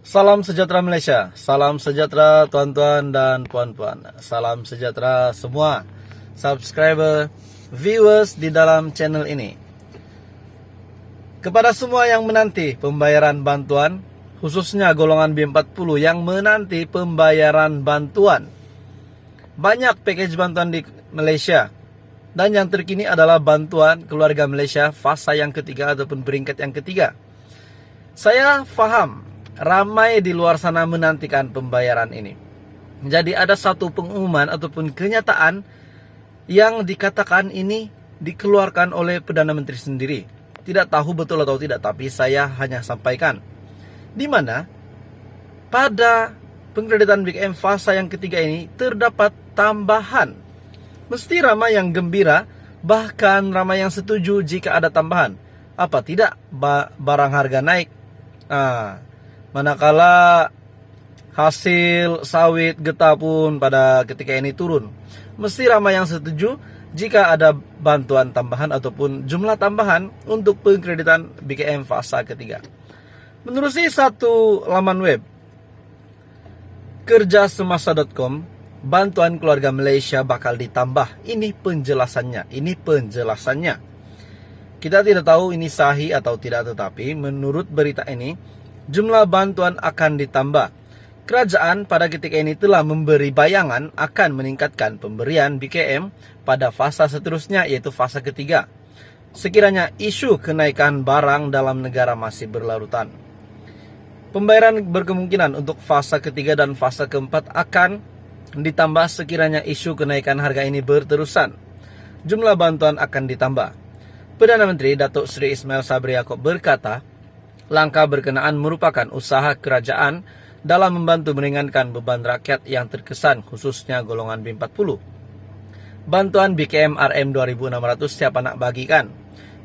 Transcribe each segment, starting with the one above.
Salam sejahtera Malaysia, salam sejahtera tuan-tuan dan puan-puan, salam sejahtera semua subscriber, viewers di dalam channel ini. Kepada semua yang menanti pembayaran bantuan, khususnya golongan B40 yang menanti pembayaran bantuan. Banyak package bantuan di Malaysia, dan yang terkini adalah bantuan keluarga Malaysia fasa yang ketiga ataupun peringkat yang ketiga. Saya faham ramai di luar sana menantikan pembayaran ini. Jadi ada satu pengumuman ataupun kenyataan yang dikatakan ini dikeluarkan oleh Perdana Menteri sendiri. Tidak tahu betul atau tidak, tapi saya hanya sampaikan. Di mana pada pengkreditan BKM fasa yang ketiga ini terdapat tambahan. Mesti ramai yang gembira, bahkan ramai yang setuju jika ada tambahan. Apa tidak barang harga naik? Manakala hasil sawit getah pun pada ketika ini turun. Mesti ramai yang setuju jika ada bantuan tambahan ataupun jumlah tambahan untuk pengkreditan BKM fasa ketiga. Menerusi satu laman web kerjasemasa.com, bantuan keluarga Malaysia bakal ditambah. Ini penjelasannya. Kita tidak tahu ini sahih atau tidak, tetapi menurut berita ini, jumlah bantuan akan ditambah. Kerajaan pada ketika ini telah memberi bayangan akan meningkatkan pemberian BKM pada fasa seterusnya, yaitu fasa ketiga, sekiranya isu kenaikan barang dalam negara masih berlarutan. Pembayaran berkemungkinan untuk fasa ketiga dan fasa keempat akan ditambah sekiranya isu kenaikan harga ini berterusan. Jumlah bantuan akan ditambah. Perdana Menteri Datuk Seri Ismail Sabri Yaakob berkata, langkah berkenaan merupakan usaha kerajaan dalam membantu meringankan beban rakyat yang terkesan, khususnya golongan B40. Bantuan BKM RM 2.600 siapa nak bagikan?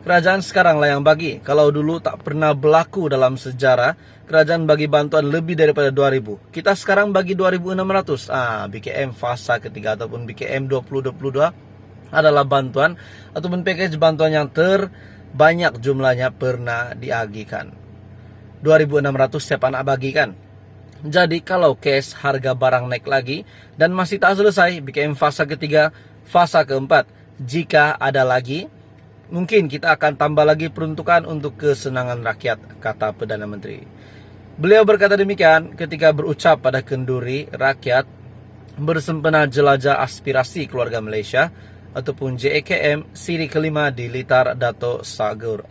Kerajaan sekarang lah yang bagi. Kalau dulu tak pernah berlaku dalam sejarah, kerajaan bagi bantuan lebih daripada 2.000. Kita sekarang bagi 2.600. BKM fasa ketiga ataupun BKM 2022 adalah bantuan ataupun package bantuan yang terbanyak jumlahnya pernah diagihkan. 2.600 siapa nak bagikan? Jadi kalau case harga barang naik lagi dan masih tak selesai BKM fasa ketiga, fasa keempat, jika ada lagi, mungkin kita akan tambah lagi peruntukan untuk kesenangan rakyat, kata Perdana Menteri. Beliau berkata demikian ketika berucap pada kenduri rakyat bersempena jelajah aspirasi keluarga Malaysia ataupun JAKM siri kelima di Litar Dato' Sagor.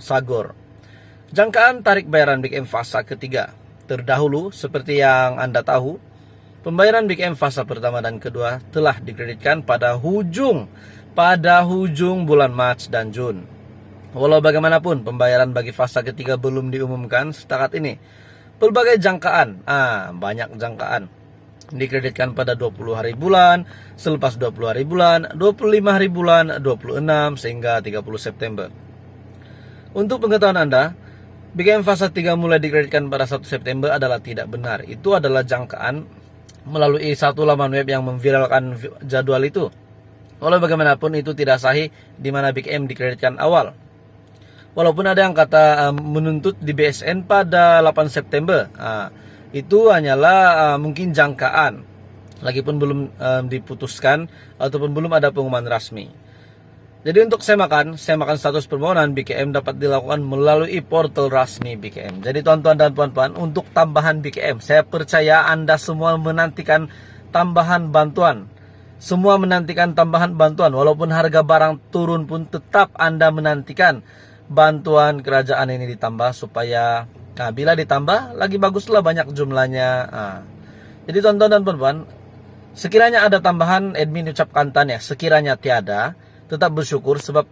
Jangkaan tarik bayaran BKM fasa ketiga. Terdahulu, seperti yang Anda tahu, pembayaran BKM fasa pertama dan kedua telah dikreditkan pada hujung bulan Mac dan Jun. Walau bagaimanapun, pembayaran bagi fasa ketiga belum diumumkan setakat ini. Pelbagai jangkaan, banyak jangkaan, dikreditkan pada 20 hari bulan, selepas 20 hari bulan, 25 hari bulan, 26 sehingga 30 September. Untuk pengetahuan Anda, BKM fasa 3 mulai dikreditkan pada 1 September adalah tidak benar. Itu adalah jangkaan melalui satu laman web yang memviralkan jadwal itu. Walau bagaimanapun itu tidak sahih di mana BKM dikreditkan awal. Walaupun ada yang kata menuntut di BSN pada 8 September. Itu hanyalah mungkin jangkaan. Lagipun belum diputuskan ataupun belum ada pengumuman rasmi. Jadi untuk semakan status permohonan BKM dapat dilakukan melalui portal rasmi BKM. Jadi tuan-tuan dan puan-puan, untuk tambahan BKM, saya percaya Anda semua menantikan tambahan bantuan. Semua menantikan tambahan bantuan. Walaupun harga barang turun pun tetap Anda menantikan bantuan kerajaan ini ditambah supaya bila ditambah lagi baguslah banyak jumlahnya. Jadi tuan-tuan dan puan-puan, sekiranya ada tambahan, admin ucapkan tanya. Sekiranya tiada, tetap bersyukur sebab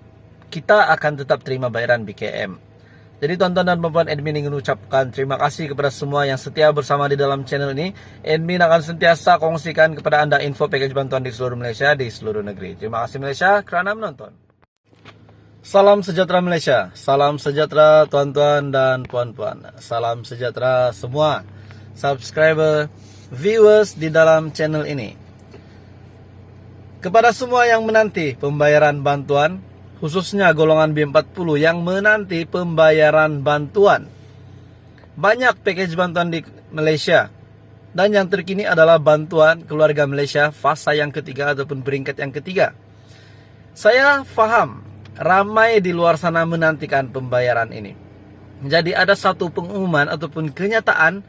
kita akan tetap terima bayaran BKM. Jadi tuan-tuan dan puan-puan, admin ingin ucapkan terima kasih kepada semua yang setia bersama di dalam channel ini. Admin akan sentiasa kongsikan kepada Anda info package bantuan di seluruh Malaysia, di seluruh negeri. Terima kasih Malaysia kerana menonton. Salam sejahtera Malaysia, salam sejahtera tuan-tuan dan puan-puan, salam sejahtera semua subscriber, viewers di dalam channel ini. Kepada semua yang menanti pembayaran bantuan, khususnya golongan B40 yang menanti pembayaran bantuan. Banyak package bantuan di Malaysia. Dan yang terkini adalah bantuan keluarga Malaysia fasa yang ketiga ataupun peringkat yang ketiga. Saya faham ramai di luar sana menantikan pembayaran ini. Jadi ada satu pengumuman ataupun kenyataan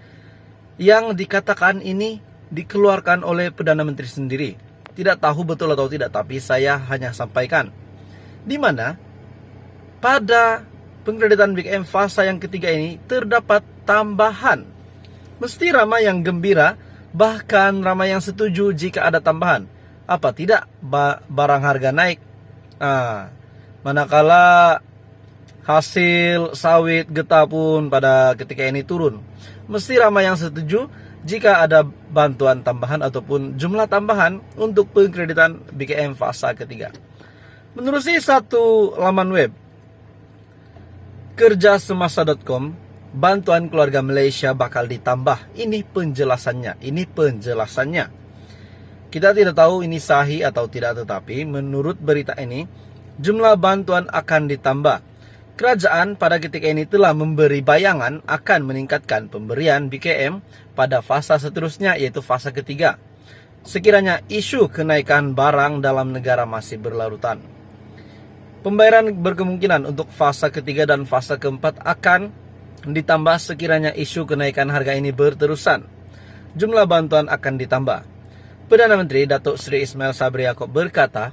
yang dikatakan ini dikeluarkan oleh Perdana Menteri sendiri. Tidak tahu betul atau tidak, tapi saya hanya sampaikan. Di mana pada pengkreditan BKM fasa yang ketiga ini terdapat tambahan. Mesti ramai yang gembira, bahkan ramai yang setuju jika ada tambahan. Apa tidak barang harga naik? Manakala hasil sawit getah pun pada ketika ini turun. Mesti ramai yang setuju jika ada bantuan tambahan ataupun jumlah tambahan untuk pengkreditan BKM fasa ketiga. Menerusi satu laman web, kerjasemasa.com, bantuan keluarga Malaysia bakal ditambah. Ini penjelasannya. Kita tidak tahu ini sahih atau tidak, tetapi menurut berita ini, jumlah bantuan akan ditambah. Kerajaan pada ketika ini telah memberi bayangan akan meningkatkan pemberian BKM pada fasa seterusnya, yaitu fasa ketiga. Sekiranya isu kenaikan barang dalam negara masih berlarutan. Pembayaran berkemungkinan untuk fasa ketiga dan fasa keempat akan ditambah sekiranya isu kenaikan harga ini berterusan. Jumlah bantuan akan ditambah. Perdana Menteri Datuk Seri Ismail Sabri Yaakob berkata,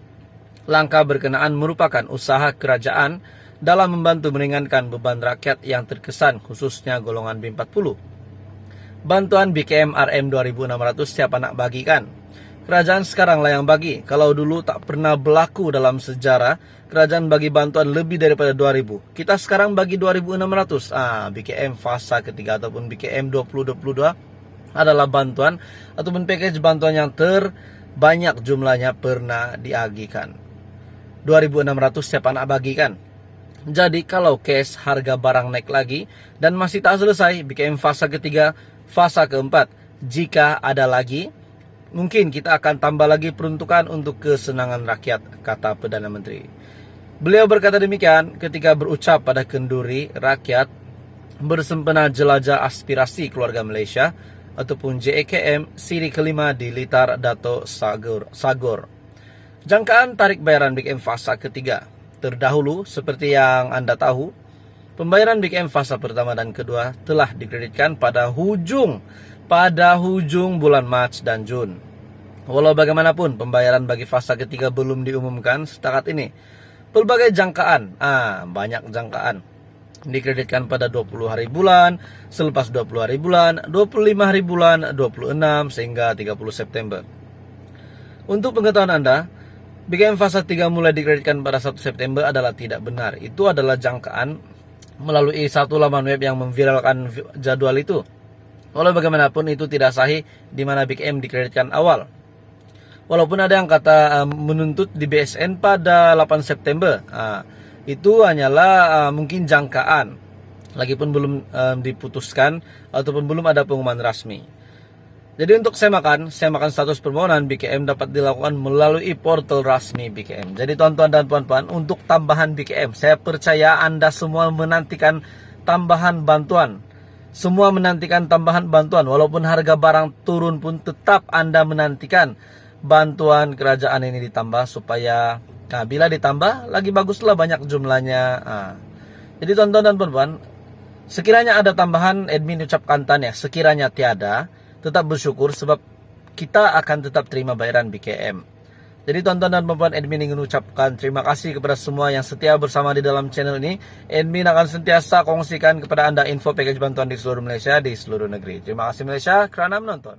langkah berkenaan merupakan usaha kerajaan dalam membantu meringankan beban rakyat yang terkesan, khususnya golongan B40. Bantuan BKM RM 2.600 siapa nak bagikan? Kerajaan sekarang lah yang bagi. Kalau dulu tak pernah berlaku dalam sejarah kerajaan bagi bantuan lebih daripada 2.000. Kita sekarang bagi 2.600. BKM fasa ketiga ataupun BKM 2022 adalah bantuan ataupun package bantuan yang terbanyak jumlahnya pernah diagihkan. 2.600 siapa nak bagikan? Jadi kalau cash harga barang naik lagi dan masih tak selesai BKM fasa ketiga, fasa keempat, jika ada lagi, mungkin kita akan tambah lagi peruntukan untuk kesenangan rakyat, kata Perdana Menteri. Beliau berkata demikian ketika berucap pada kenduri rakyat bersempena jelajah aspirasi keluarga Malaysia ataupun JAKM siri kelima di Litar Dato' Sagor. Jangkaan tarik bayaran BKM fasa ketiga. Terdahulu, seperti yang Anda tahu, pembayaran BKM fasa pertama dan kedua telah dikreditkan pada hujung bulan Mac dan Jun. Walau bagaimanapun, pembayaran bagi fasa ketiga belum diumumkan setakat ini. Pelbagai jangkaan, banyak jangkaan, dikreditkan pada 20 hari bulan, selepas 20 hari bulan, 25 hari bulan, 26 sehingga 30 September. Untuk pengetahuan Anda, BKM fasa 3 mulai dikreditkan pada 1 September adalah tidak benar. Itu adalah jangkaan melalui satu laman web yang memviralkan jadwal itu. Walau bagaimanapun itu tidak sahih di mana BKM dikreditkan awal. Walaupun ada yang kata menuntut di BSN pada 8 September. Itu hanyalah mungkin jangkaan. Lagipun belum diputuskan ataupun belum ada pengumuman rasmi. Jadi untuk semakan status permohonan BKM dapat dilakukan melalui portal resmi BKM. Jadi tuan-tuan dan puan-puan, untuk tambahan BKM, saya percaya Anda semua menantikan tambahan bantuan. Semua menantikan tambahan bantuan. Walaupun harga barang turun pun tetap Anda menantikan bantuan kerajaan ini ditambah supaya bila ditambah lagi baguslah banyak jumlahnya. Jadi tuan-tuan dan puan-puan, sekiranya ada tambahan, admin ucapkan tanya. Sekiranya tiada, tetap bersyukur sebab kita akan tetap terima bayaran BKM. Jadi tuan-tuan dan puan-puan, admin ingin ucapkan terima kasih kepada semua yang setia bersama di dalam channel ini. Admin akan sentiasa kongsikan kepada Anda info package bantuan di seluruh Malaysia, di seluruh negeri. Terima kasih Malaysia kerana menonton.